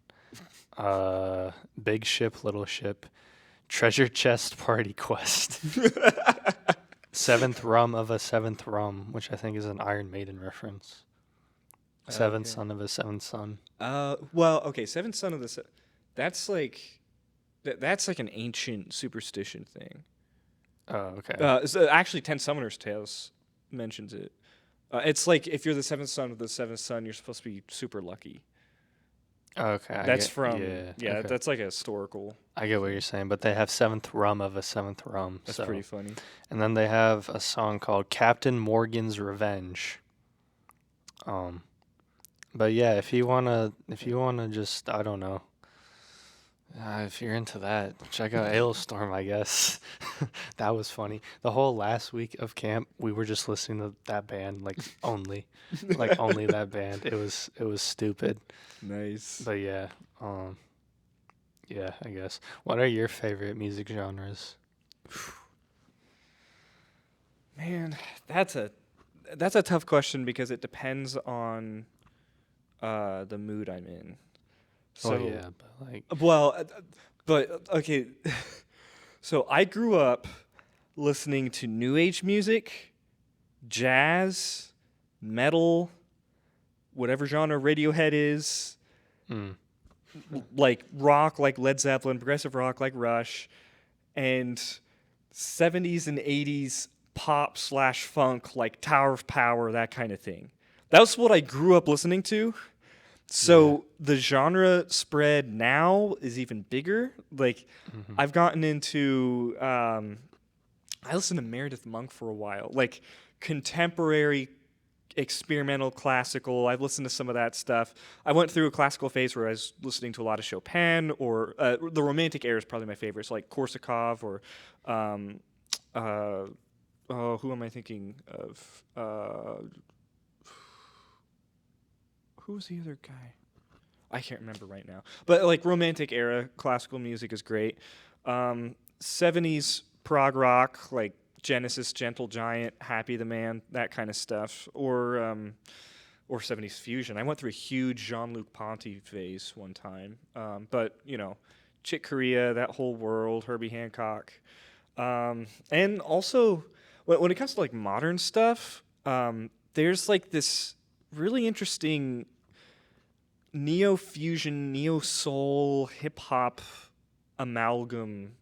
"Big Ship, Little Ship," "Treasure Chest Party Quest," "Seventh Rum of a Seventh Rum," which I think is an Iron Maiden reference. Seventh Okay. Son of a Seventh Son. Well, okay. Seventh Son of the. That's like. That's like an ancient superstition thing. Oh, okay. So actually, Ten Summoner's Tales mentions it. It's like if you're the seventh son of the seventh son, you're supposed to be super lucky. Okay, I That's get. from Yeah. yeah, Okay. that's like a historical I get what you're thing. saying, but they have Seventh Rum of a Seventh Rum. That's pretty So, funny. and then they have a song called Captain Morgan's Revenge. Um, but yeah, if you wanna just, I don't know, if you're into that, check out Ailstorm, I guess. That was funny. The whole last week of camp, we were just listening to that band, like only that band. It was stupid. Nice. But yeah, um, yeah, I guess. What are your favorite music genres? Man, that's a that's a tough question because it depends on the mood I'm in. Oh So, yeah, but like, well, but okay. So I grew up listening to new age music, jazz, metal, whatever genre Radiohead is, mm, like rock like Led Zeppelin, progressive rock like Rush, and 70s and 80s pop slash funk like Tower of Power, that kind of thing. That's what I grew up listening to. yeah, So the genre spread now is even bigger. Like hmm, I've gotten into, I listened to Meredith Monk for a while, like contemporary experimental classical. I've listened to some of that stuff. I went through a classical phase where I was listening to a lot of Chopin, or the Romantic era is probably my favorite. So like Korsakov or um, uh, oh, who am I thinking of? Who was the other guy? I can't remember right now. But like Romantic era classical music is great. 70s prog rock, like Genesis, Gentle Giant, Happy the Man, that kind of stuff. Or 70s fusion. I went through a huge Jean-Luc Ponty phase one time. But, Chick Corea, that whole world, Herbie Hancock. And also, when it comes to like modern stuff, there's like this really interesting neo fusion, neo soul, hip hop amalgam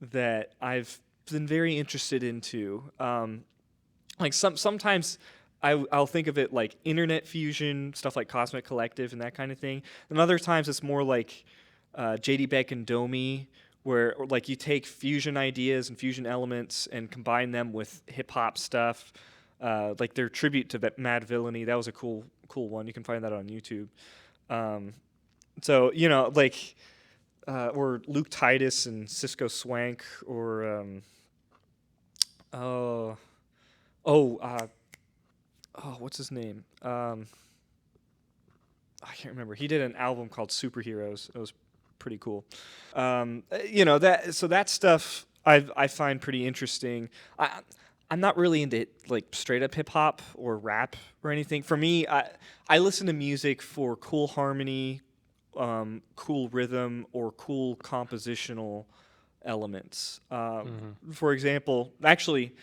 that I've been very interested into. Like sometimes I'll think of it like internet fusion, stuff like Cosmic Collective and that kind of thing. And other times it's more like JD Beck and Domi, where or like you take fusion ideas and fusion elements and combine them with hip hop stuff. Like their tribute to Mad Villainy, that was a cool one. You can find that on YouTube. Um, so like or Luke Titus and Cisco Swank, or oh oh what's his name? I can't remember. He did an album called Superheroes. It was pretty cool. That so that stuff I find pretty interesting. I'm not really into like straight up hip hop or rap or anything. For me, I listen to music for cool harmony, cool rhythm, or cool compositional elements. hmm, For example, actually,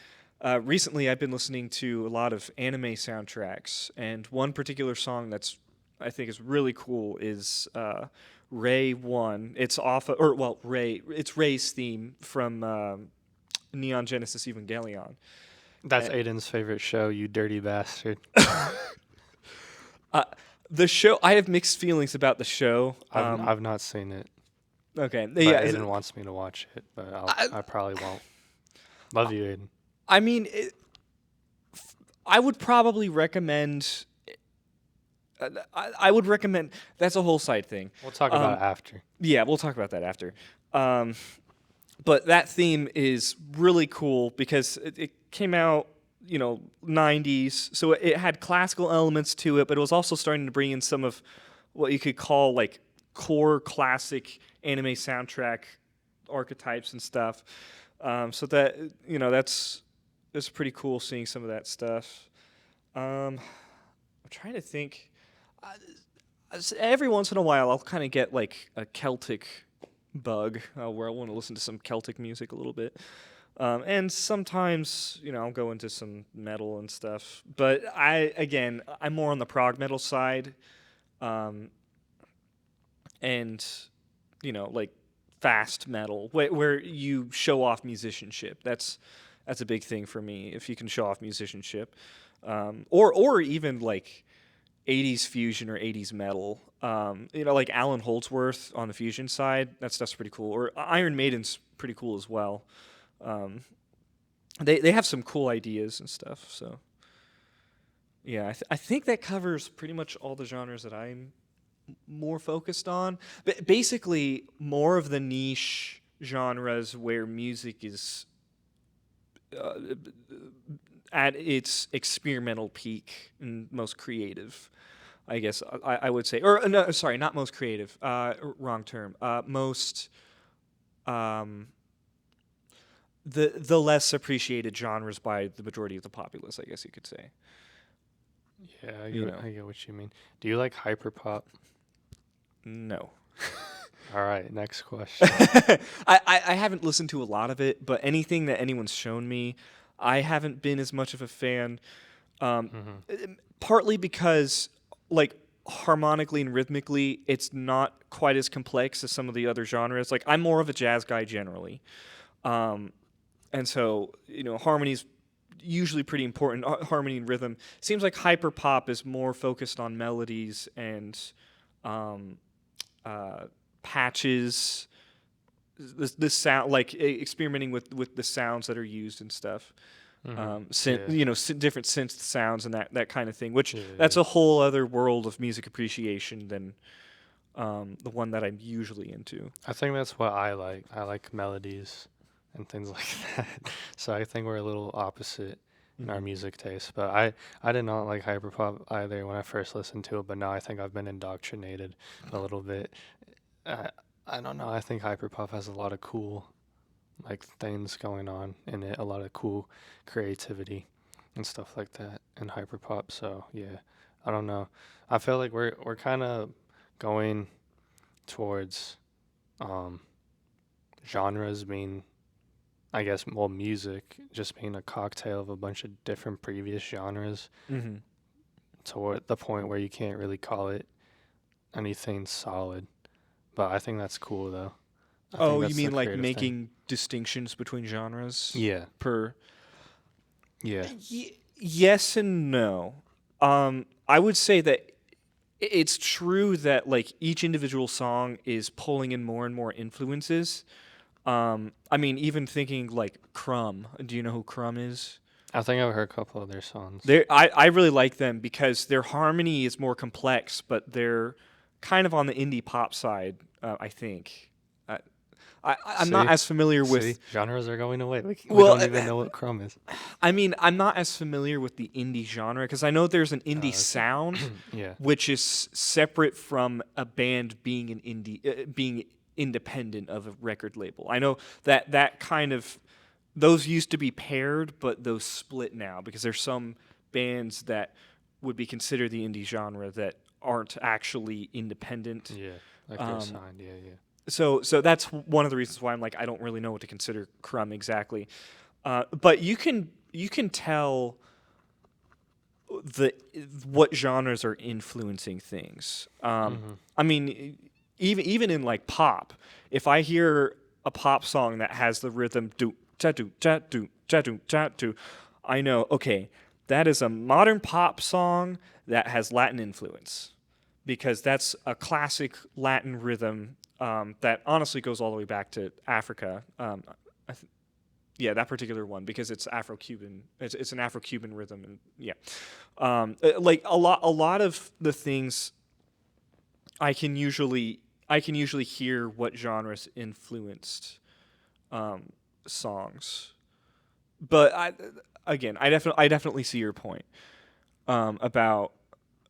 recently I've been listening to a lot of anime soundtracks, and one particular song that's I think is really cool is Ray One. It's off, or well, Ray. It's Ray's theme from Neon Genesis Evangelion. that's Uh, Aiden's favorite show. You dirty bastard. uh, the show, I have mixed feelings about the show. I've not seen it, Okay, but yeah. Aiden wants me to watch it, but I, I probably won't. Love you, Aiden. I mean, I would probably recommend. I would recommend. That's a whole side thing. We'll talk about Um, it after. yeah, we'll talk about that after. Um, but that theme is really cool because it came out, 90s, so it had classical elements to it, but it was also starting to bring in some of what you could call like core classic anime soundtrack archetypes and stuff. So that that's it's pretty cool seeing some of that stuff. I'm trying to think. Every once in a while, I'll kind of get like a Celtic bug where I want to listen to some Celtic music a little bit. And sometimes, I'll go into some metal and stuff. But I'm more on the prog metal side. Um, and, like fast metal, where you show off musicianship. That's a big thing for me, if you can show off musicianship. Or even like '80s fusion or '80s metal. Like Alan Holdsworth on the fusion side, that stuff's pretty cool. Or Iron Maiden's pretty cool as well. Um, they have some cool ideas and stuff. So yeah, I think that covers pretty much all the genres that I'm more focused on. But basically, more of the niche genres where music is uh, at its experimental peak and most creative. I guess I would say, or no, sorry, not most creative. Wrong term. Most the less appreciated genres by the majority of the populace. I guess you could say. Yeah, You know, I get what you mean. Do you like hyperpop? no. All right, next question. I haven't listened to a lot of it, but anything that anyone's shown me, I haven't been as much of a fan. Partly because, like, harmonically and rhythmically, it's not quite as complex as some of the other genres. Like, I'm more of a jazz guy generally. And so, harmony's usually pretty important. Harmony and rhythm. Seems like hyperpop is more focused on melodies and patches, the sound, like experimenting with the sounds that are used and stuff. Different synth sounds and that kind of thing. Which that's a whole other world of music appreciation than the one that I'm usually into. I think that's what I like. I like melodies and things like that. So I think we're a little opposite in our music taste. But I did not like hyperpop either when I first listened to it. But now I think I've been indoctrinated a little bit. I don't know. I think hyperpop has a lot of cool like things going on in it, a lot of cool creativity and stuff like that in hyperpop. So yeah, I don't know. I feel like we're kind of going towards genres being, I guess, well, music just being a cocktail of a bunch of different previous genres to the point where you can't really call it anything solid. But I think that's cool though. I think Oh, you that's the mean like creative thing. making distinctions between genres? Yeah. Per Yeah. yes and no. I would say that it's true that like each individual song is pulling in more and more influences. I mean, even thinking like Crumb. Do you know who Crumb is? I think I've heard a couple of their songs. I really like them because their harmony is more complex, but they're kind of on the indie pop side. I think. I'm not as familiar with genres are going away. We Well, don't even know what Crumb is. I mean, I'm not as familiar with the indie genre because I know there's an indie sound, Yeah. which is separate from a band being an indie, being independent of a record label. I know that kind of those used to be paired, but those split now because there's some bands that would be considered the indie genre that aren't actually independent. Yeah. Like they're signed. Yeah. Yeah. So that's one of the reasons why I'm like I don't really know what to consider Crumb exactly, but you can tell what genres are influencing things. I mean, even in like pop, if I hear a pop song that has the rhythm do cha do cha do cha do cha do, I know okay that is a modern pop song that has Latin influence because that's a classic Latin rhythm. That honestly goes all the way back to Africa. That particular one because it's Afro-Cuban. It's an Afro-Cuban rhythm, and yeah, like a lot of the things I can usually hear what genres influenced songs, but I definitely see your point about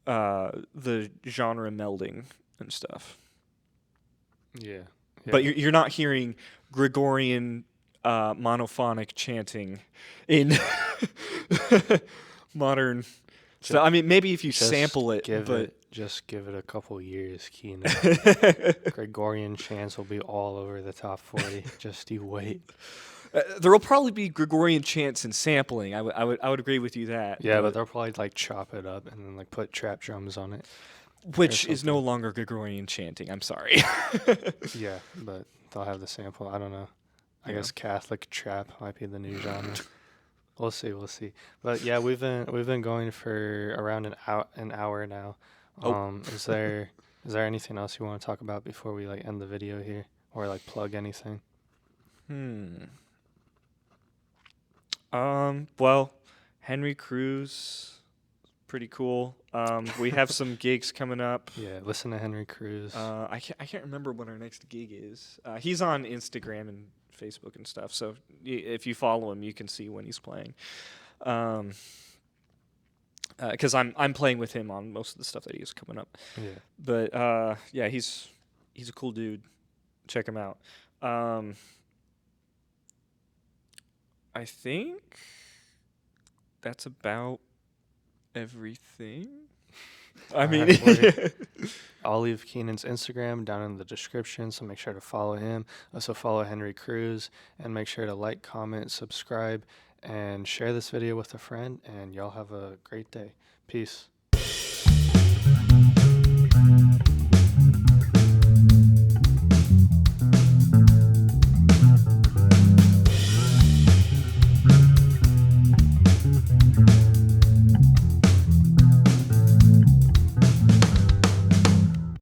the genre melding and stuff. Yeah. But you're not hearing Gregorian monophonic chanting in modern. So I mean, maybe if you sample it, just give it a couple years, Keenan. Gregorian chants will be all over the top 40. Just you wait. There will probably be Gregorian chants and sampling. I would agree with you that. Yeah, but they'll probably like chop it up and then like put trap drums on it. Which is no longer Gregorian chanting. I'm sorry. Yeah, but they'll have the sample. I don't know. I guess Catholic trap might be the new genre. We'll see, we'll see. But yeah, we've been going for around an hour now. Oh. Is there anything else you want to talk about before we like end the video here, or like plug anything? Hmm. Well, Henry Cruz, pretty cool. We have some gigs coming up. Yeah, listen to Henry Cruz. I can't remember what our next gig is. He's on Instagram and Facebook and stuff. So if you follow him, you can see when he's playing. Because I'm playing with him on most of the stuff that he has coming up. Yeah. But yeah, he's a cool dude. Check him out. I think that's about everything. I mean, Alright, I'll leave Keenan's Instagram down in the description, so make sure to follow him. Also follow Henry Cruz, and make sure to like, comment, subscribe, and share this video with a friend. And y'all have a great day. Peace.